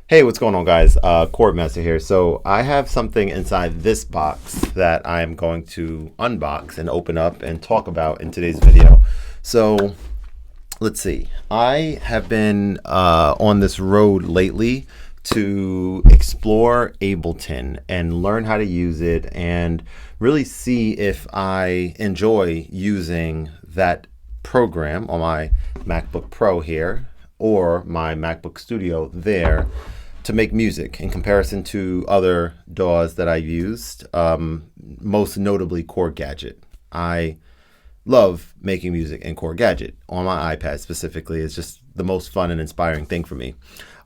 Hey, what's going on, guys? Khordmaster here. So I have something inside this box that I am going to unbox and open up and talk about in today's video. So let's see. I have been on this road lately to explore Ableton and learn how to use it and really see if I enjoy using that program on my MacBook Pro here or my MacBook Studio there to make music in comparison to other DAWs that I used, most notably Khordgadget. I love making music in Khordgadget on my iPad specifically. It's just the most fun and inspiring thing for me.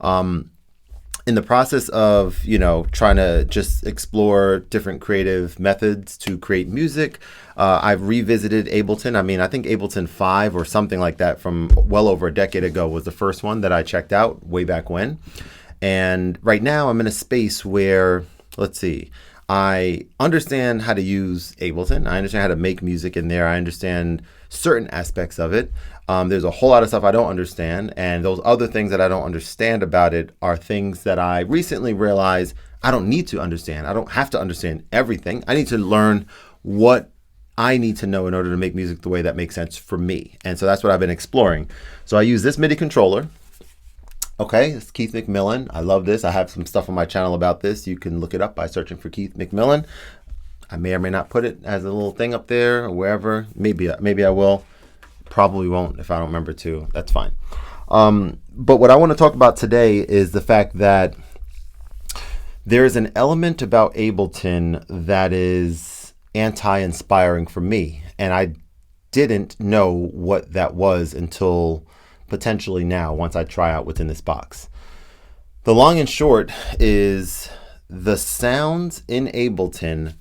In the process of, trying to just explore different creative methods to create music, I've revisited Ableton. I think Ableton 5 or something like that from well over a decade ago was the first one that I checked out way back when. And right now I'm in a space where, let's see, I understand how to use Ableton. I understand how to make music in there. I understand certain aspects of it. There's a whole lot of stuff I don't understand. And those other things that I don't understand about it are things that I recently realized I don't need to understand. I don't have to understand everything. I need to learn what I need to know in order to make music the way that makes sense for me. And so that's what I've been exploring. So I use this MIDI controller. Okay, it's Keith McMillan. I love this. I have some stuff on my channel about this. You can look it up by searching for Keith McMillan. I may or may not put it as a little thing up there or wherever. Maybe I will. Probably won't if I don't remember to. That's fine. But what I want to talk about today is the fact that there is an element about Ableton that is anti-inspiring for me. And I didn't know what that was until potentially now, once I try out what's in this box. The long and short is the sounds in Ableton,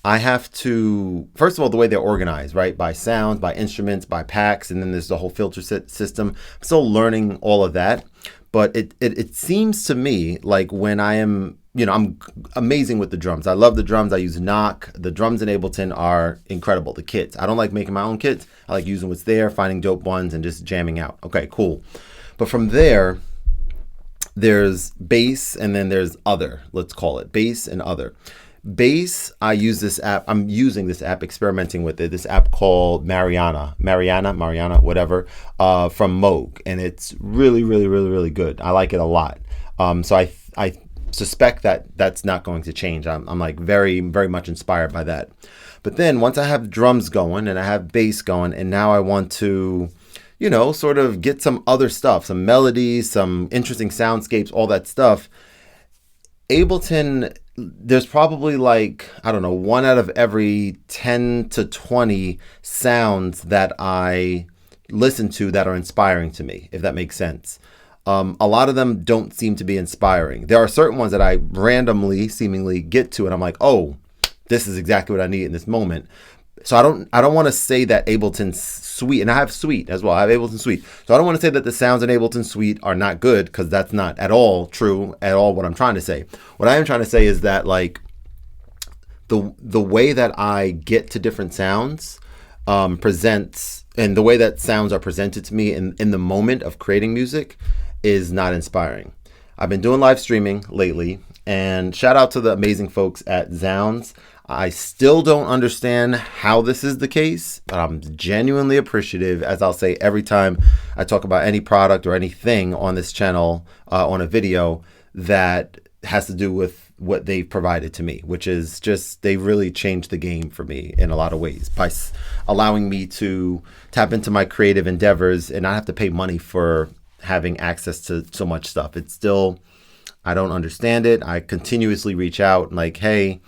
I have to, first of all, the way they're organized, right? By sounds, by instruments, by packs, and then there's the whole filter system. I'm still learning all of that, but it seems to me like when I am, I'm amazing with the drums. I love the drums. I use knock. The drums in Ableton are incredible. The kits. I don't like making my own kits. I like using what's there, finding dope ones, and just jamming out. Okay, cool. But from there, there's bass, and then there's other. Let's call it bass and other. Bass, I use this app. I'm using this app, experimenting with it. This app called Mariana, whatever, from Moog, and it's really, really, really, really good. I like it a lot. So I suspect that that's not going to change. I'm like very, very much inspired by that. But then once I have drums going and I have bass going, and now I want to, sort of get some other stuff, some melodies, some interesting soundscapes, all that stuff. Ableton, there's probably like, I don't know, 1 out of every 10 to 20 sounds that I listen to that are inspiring to me, if that makes sense. A lot of them don't seem to be inspiring. There are certain ones that I randomly, seemingly get to, and I'm like, oh, this is exactly what I need in this moment. So I don't want to say that Ableton's Suite, and I have Suite as well. I have Ableton Suite. So I don't want to say that the sounds in Ableton Suite are not good, because that's not at all true, at all what I'm trying to say. What I am trying to say is that like the way that I get to different sounds presents, and the way that sounds are presented to me in the moment of creating music is not inspiring. I've been doing live streaming lately, and shout out to the amazing folks at Zounds. I still don't understand how this is the case, but I'm genuinely appreciative, as I'll say every time I talk about any product or anything on this channel, on a video that has to do with what they've provided to me, which is just, they really changed the game for me in a lot of ways by allowing me to tap into my creative endeavors and not have to pay money for having access to so much stuff. It's still, I don't understand it. I continuously reach out and like, hey,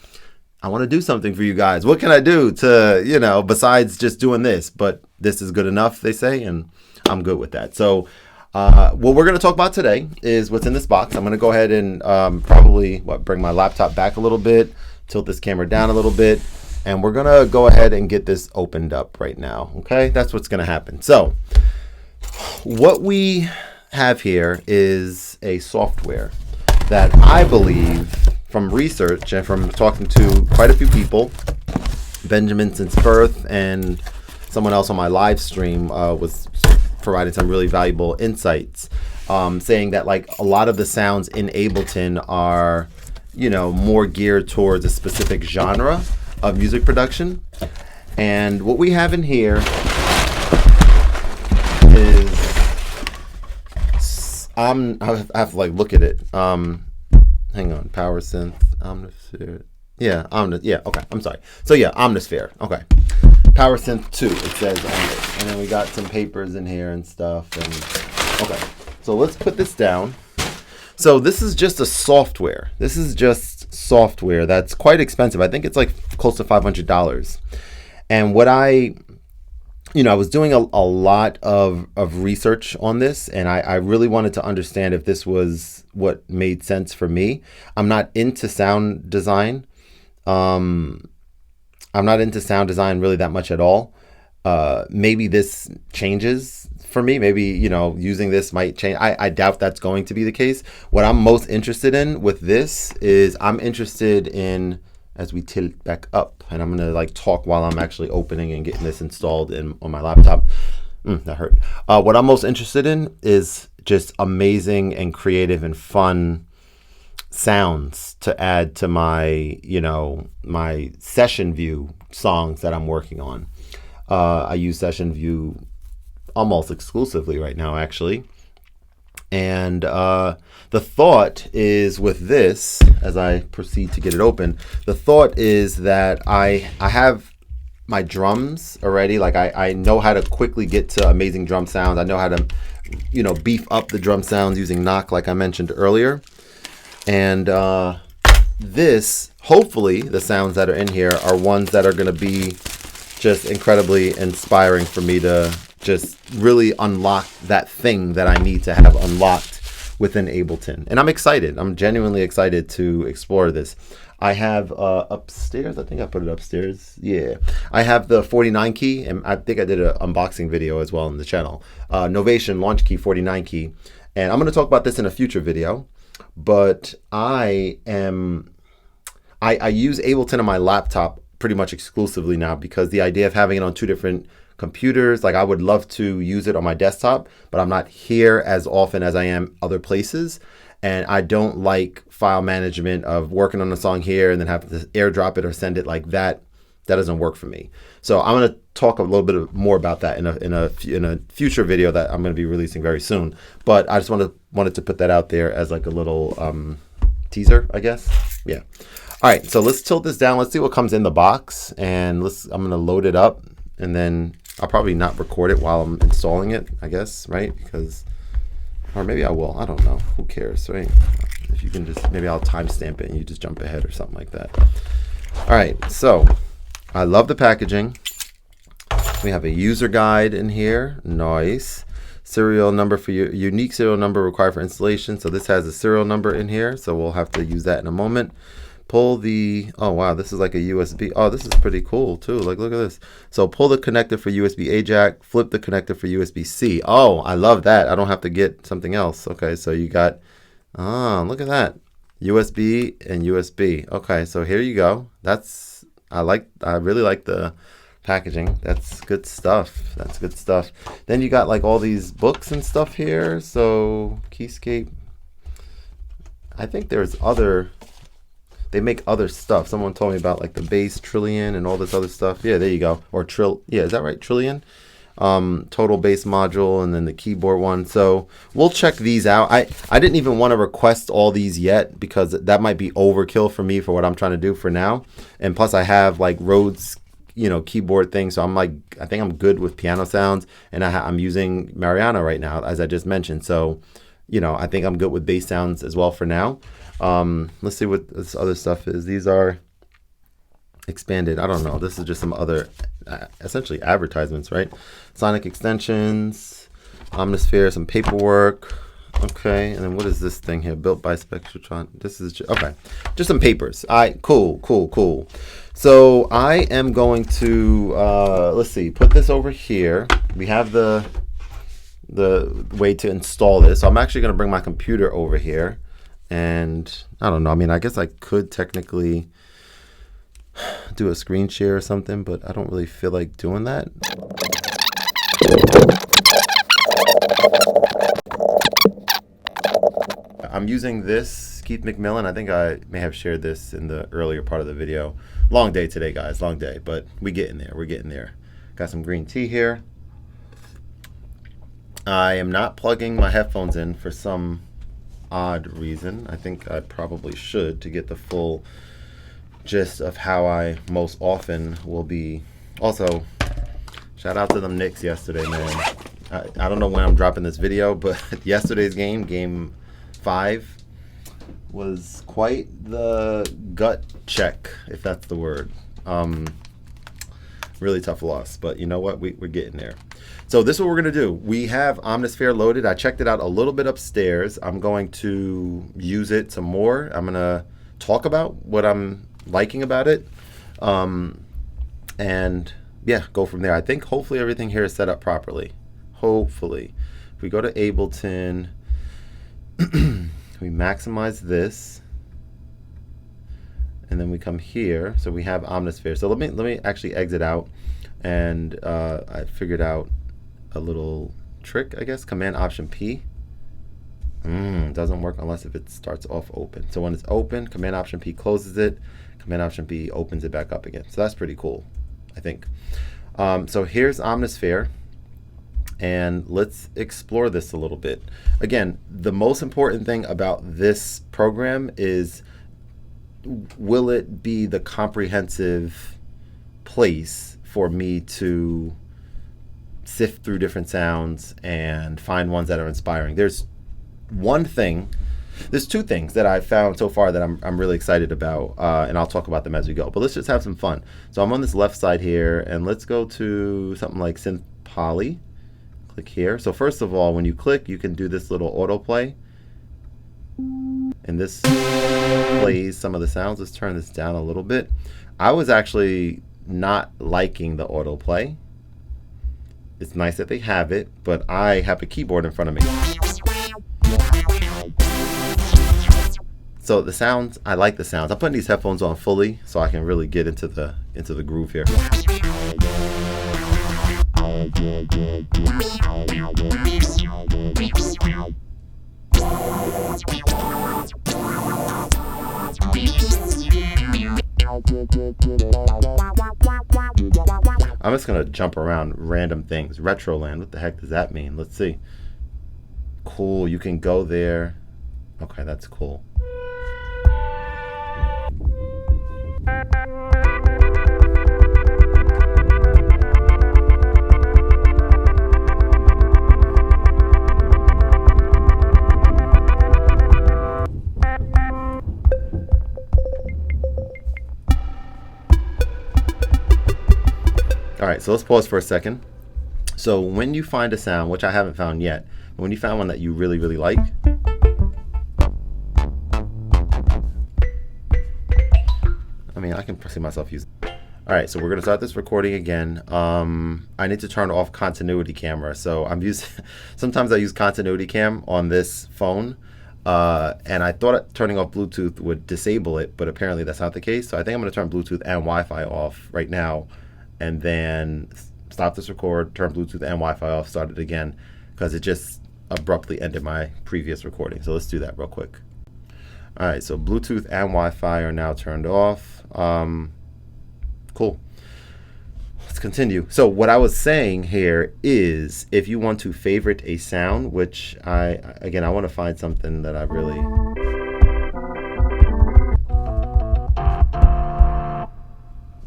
I want to do something for you guys. What can I do to, besides just doing this? But this is good enough, they say, and I'm good with that. So what we're going to talk about today is what's in this box. I'm going to go ahead and probably bring my laptop back a little bit, tilt this camera down a little bit, and we're going to go ahead and get this opened up right now. Okay, that's what's going to happen. So what we have here is a software that I believe, from research and from talking to quite a few people, Benjamin since birth and someone else on my live stream was providing some really valuable insights. saying that like a lot of the sounds in Ableton are, you know, more geared towards a specific genre of music production. And what we have in here is, I have to like look at it. Hang on, Power Synth, Omnisphere. Yeah, okay, I'm sorry. So yeah, Omnisphere, okay. Power Synth 2, it says on it. And then we got some papers in here and stuff. And okay, so let's put this down. So this is just a software. This is just software that's quite expensive. I think it's like close to $500. And what I was doing a lot of research on this, and I really wanted to understand if this was what made sense for me. I'm not into sound design. I'm not into sound design really that much at all. Maybe this changes for me. Maybe, using this might change. I doubt that's going to be the case. What I'm most interested in with this is I'm interested in, as we tilt back up, and I'm gonna like talk while I'm actually opening and getting this installed on my laptop. That hurt. What I'm most interested in is just amazing and creative and fun sounds to add to my, my session view songs that I'm working on. I use session view almost exclusively right now, actually. And the thought is with this, as I proceed to get it open, the thought is that I have my drums already. Like I know how to quickly get to amazing drum sounds. I know how to, beef up the drum sounds using knock, like I mentioned earlier. And this, hopefully, the sounds that are in here are ones that are going to be just incredibly inspiring for me to just really unlock that thing that I need to have unlocked within Ableton. And I'm excited. I'm genuinely excited to explore this. I have upstairs, I think I put it upstairs. Yeah. I have the 49 key, and I think I did an unboxing video as well on the channel. Novation Launch Key 49 key. And I'm going to talk about this in a future video. But I use Ableton on my laptop pretty much exclusively now, because the idea of having it on two different computers, like I would love to use it on my desktop, but I'm not here as often as I am other places. And I don't like file management of working on a song here and then have to airdrop it or send it like that. That doesn't work for me. So I'm going to talk a little bit more about that in a future video that I'm going to be releasing very soon. But I just wanted to put that out there as like a little teaser, I guess. Yeah. All right. So let's tilt this down. Let's see what comes in the box, and I'm going to load it up, and then I'll probably not record it while I'm installing it, I guess, right? Or maybe I will. I don't know. Who cares, right? If you can just, maybe I'll timestamp it and you just jump ahead or something like that. All right. So I love the packaging. We have a user guide in here. Nice. Serial number for your unique serial number required for installation. So this has a serial number in here. So we'll have to use that in a moment. Pull the, oh wow, this is like a USB. Oh, this is pretty cool too. Like, look at this. So pull the connector for USB-A jack, flip the connector for USB-C. Oh, I love that. I don't have to get something else. Okay, so you got, look at that. USB and USB. Okay, so here you go. I really like the packaging. That's good stuff. That's good stuff. Then you got like all these books and stuff here. So Keyscape. I think they make other stuff. Someone told me about like the bass Trillion and all this other stuff. Yeah, there you go. Or yeah, is that right? Trillion? Total bass module, and then the keyboard one. So we'll check these out. I didn't even want to request all these yet, because that might be overkill for me for what I'm trying to do for now. And plus I have like Rhodes, keyboard thing. So I think I'm good with piano sounds, and I'm using Mariano right now, as I just mentioned. So, I think I'm good with bass sounds as well for now. Let's see what this other stuff is. These are expanded. I don't know. This is just some other essentially advertisements, right? Sonic extensions, Omnisphere, some paperwork. Okay, and then what is this thing here? Built by Spectrotron. This is okay. Just some papers. All right, cool. So I am going to let's see. Put this over here. We have the way to install this. So I'm actually going to bring my computer over here. And I don't know. I mean, I guess I could technically do a screen share or something, but I don't really feel like doing that. I'm using this Keith McMillan. I think I may have shared this in the earlier part of the video. Long day today, guys, long day, but we getting there. We're getting there. Got some green tea here. I am not plugging my headphones in for some odd reason. I think I probably should to get the full gist of how I most often will be. Also, shout out to them Knicks yesterday, man. I don't know when I'm dropping this video, but yesterday's game, game 5, was quite the gut check, if that's the word. Really tough loss, but you know what? We're getting there. So this is what we're going to do. We have Omnisphere loaded. I checked it out a little bit upstairs. I'm going to use it some more. I'm going to talk about what I'm liking about it. And yeah, go from there. I think hopefully everything here is set up properly. Hopefully. If we go to Ableton, we maximize this, and then we come here. So we have Omnisphere. So let me actually exit out, and I figured out a little trick, I guess. Command Option P. Doesn't work unless if it starts off open. So when it's open, Command Option P closes it. Command Option P opens it back up again. So that's pretty cool, I think. So here's Omnisphere. And let's explore this a little bit. Again, the most important thing about this program is, will it be the comprehensive place for me to sift through different sounds and find ones that are inspiring? There's two things that I've found so far that I'm really excited about, and I'll talk about them as we go. But let's just have some fun. So I'm on this left side here, and let's go to something like Synth Poly. Click here. So first of all, when you click, you can do this little autoplay, and this plays some of the sounds. Let's turn this down a little bit. I was actually not liking the autoplay. It's nice that they have it, but I have a keyboard in front of me. So the sounds, I like the sounds. I'm putting these headphones on fully so I can really get into the groove here. I'm just gonna jump around random things. Retroland, what the heck does that mean? Let's see. Cool, you can go there. Okay, that's cool. All right, so let's pause for a second. So when you find a sound, which I haven't found yet, but when you found one that you really, really like, I mean, I can see myself using it. All right, so we're gonna start this recording again. I need to turn off continuity camera. So I'm using, sometimes I use continuity cam on this phone, and I thought turning off Bluetooth would disable it, but apparently that's not the case. So I think I'm gonna turn Bluetooth and Wi-Fi off right now, and then stop this record, turn Bluetooth and Wi-Fi off, start it again, because it just abruptly ended my previous recording. So let's do that real quick. All right, so Bluetooth and Wi-Fi are now turned off. Cool. Let's continue. So what I was saying here is, if you want to favorite a sound, which I want to find something that I really...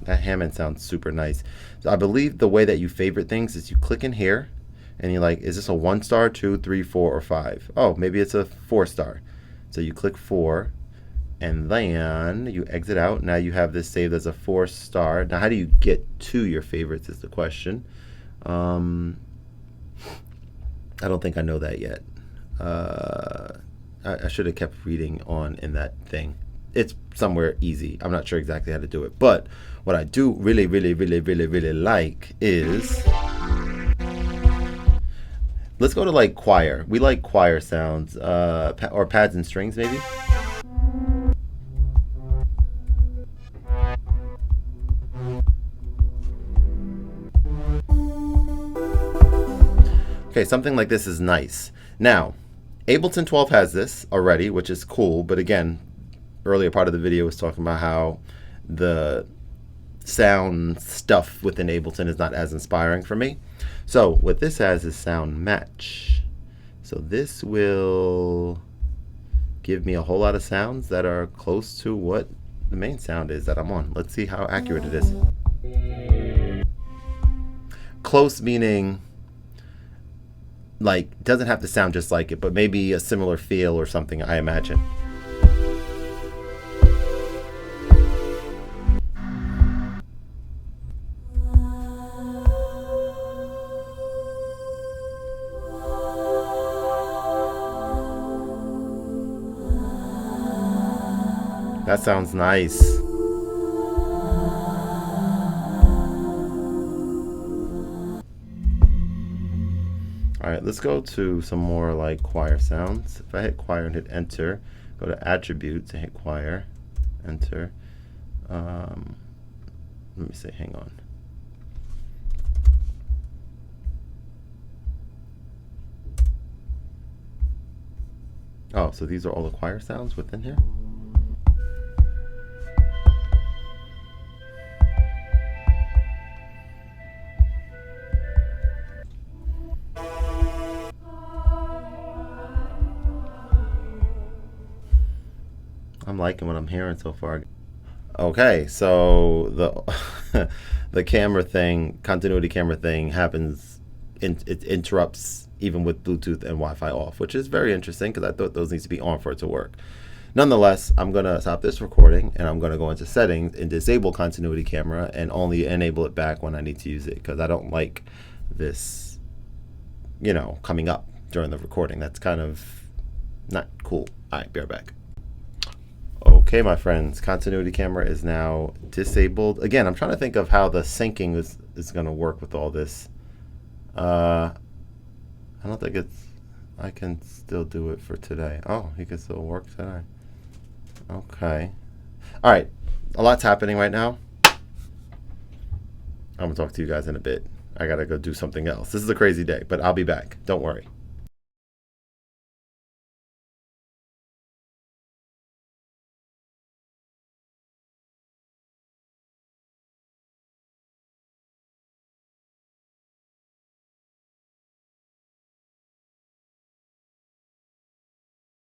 That Hammond sounds super nice. So I believe the way that you favorite things is you click in here and you're like, is this a 1 star, 2, 3, 4, or 5? Oh, maybe it's a 4 star. So you click 4 and then you exit out. Now you have this saved as a 4 star. Now how do you get to your favorites is the question. I don't think I know that yet. I should have kept reading on in that thing. It's somewhere easy. I'm not sure exactly how to do it, but what I do really like is, let's go to like choir. We like choir sounds, or pads and strings maybe. Okay, something like this is nice. Now, Ableton 12 has this already, which is cool, but again, earlier part of the video was talking about how the sound stuff within Ableton is not as inspiring for me. So what this has is sound match. So this will give me a whole lot of sounds that are close to what the main sound is that I'm on. Let's see how accurate it is. Close meaning like doesn't have to sound just like it, but maybe a similar feel or something, I imagine. That sounds nice. All right, let's go to some more like choir sounds. If I hit choir and hit enter, go to attributes and hit choir, enter. Let me see, hang on. Oh, so these are all the choir sounds within here? I'm liking what I'm hearing so far. Okay, so the the camera thing, continuity camera thing happens, it interrupts even with Bluetooth and Wi-Fi off, which is very interesting because I thought those need to be on for it to work. Nonetheless, I'm going to stop this recording and I'm going to go into settings and disable continuity camera and only enable it back when I need to use it because I don't like this, you know, coming up during the recording. That's kind of not cool. All right, be right back. Okay, my friends, continuity camera is now disabled. Again, I'm trying to think of how the syncing is going to work with all this. I don't think I can still do it for today. Oh, he can still work today. Okay. All right, a lot's happening right now. I'm going to talk to you guys in a bit. I got to go do something else. This is a crazy day, but I'll be back. Don't worry.